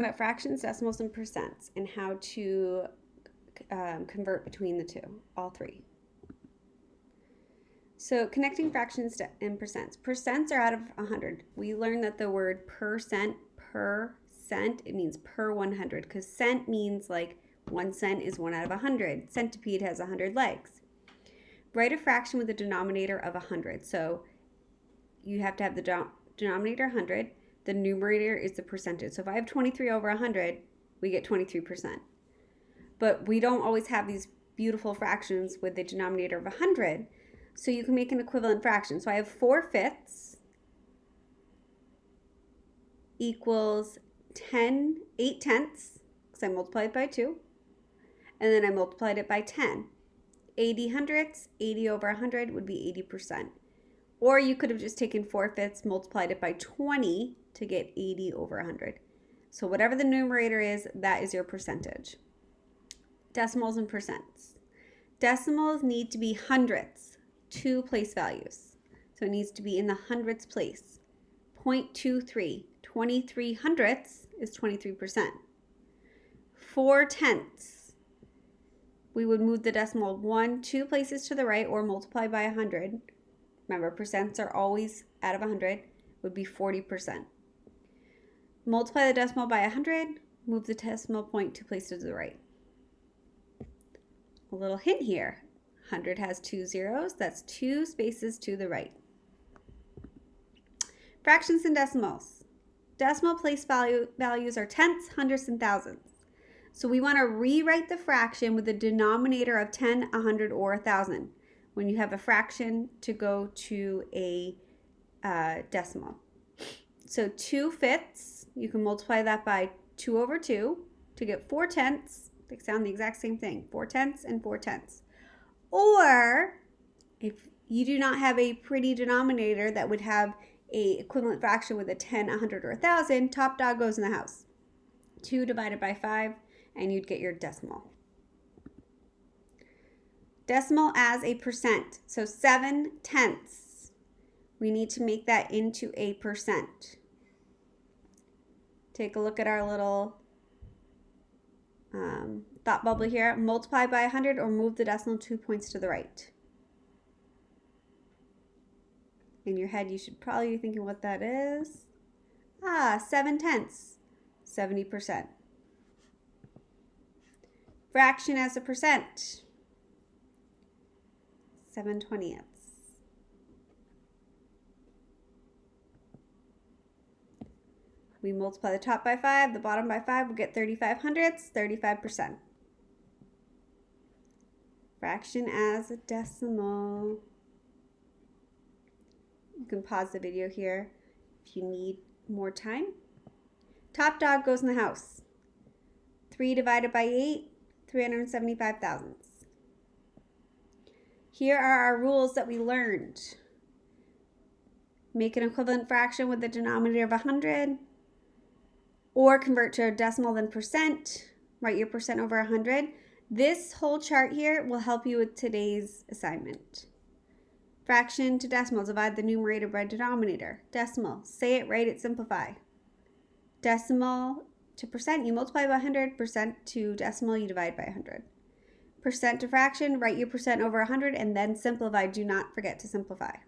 About fractions, decimals, and percents, and how to convert between the two, all three. So connecting fractions and percents. Percents are out of 100. We learned that the word percent, it means per 100, because cent means like 1 cent is 1 out of 100. Centipede has 100 legs. Write a fraction with a denominator of 100. So you have to have the denominator 100. The numerator is the percentage. So if I have 23 over 100, we get 23%. But we don't always have these beautiful fractions with the denominator of 100. So you can make an equivalent fraction. So I have 4/5 equals 8/10, because I multiplied it by 2. And then I multiplied it by 10. 80 hundredths, 80 over 100 would be 80%. Or you could have just taken 4/5, multiplied it by 20 to get 80 over 100. So whatever the numerator is, that is your percentage. Decimals and percents. Decimals need to be hundredths, 2 place values. So it needs to be in the hundredths place. 0.23, 23 hundredths is 23%. 4/10, we would move the decimal 1, 2 places to the right or multiply by 100. Remember, percents are always out of 100, would be 40%. Multiply the decimal by 100, move the decimal point 2 places to the right. A little hint here. 100 has 2 zeros. That's 2 spaces to the right. Fractions and decimals. Decimal place values are tenths, hundredths, and thousands. So we want to rewrite the fraction with a denominator of 10, 100, or 1,000 when you have a fraction to go to a decimal. So 2/5, you can multiply that by 2 over 2 to get 4/10. They sound the exact same thing, 4/10 and 4/10. Or if you do not have a pretty denominator that would have a equivalent fraction with a 10, 100, or 1,000, top dog goes in the house. 2 divided by 5, and you'd get your decimal. Decimal as a percent. So 7/10. We need to make that into a percent. Take a look at our little thought bubble here. Multiply by 100 or move the decimal 2 points to the right. In your head, you should probably be thinking what that is. 7/10, 70%. Fraction as a percent. 7/20. We multiply the top by 5, the bottom by 5, we'll get 35 hundredths, 35%. Fraction as a decimal. You can pause the video here if you need more time. Top dog goes in the house. 3 divided by 8, 375 thousandths. Here are our rules that we learned. Make an equivalent fraction with the denominator of 100. Or convert to a decimal then percent. Write your percent over 100. This whole chart here will help you with today's assignment. Fraction to decimal, divide the numerator by denominator. Decimal, say it, write it, simplify. Decimal to percent, you multiply by 100. Percent to decimal, you divide by 100. Percent to fraction, write your percent over 100 and then simplify. Do not forget to simplify.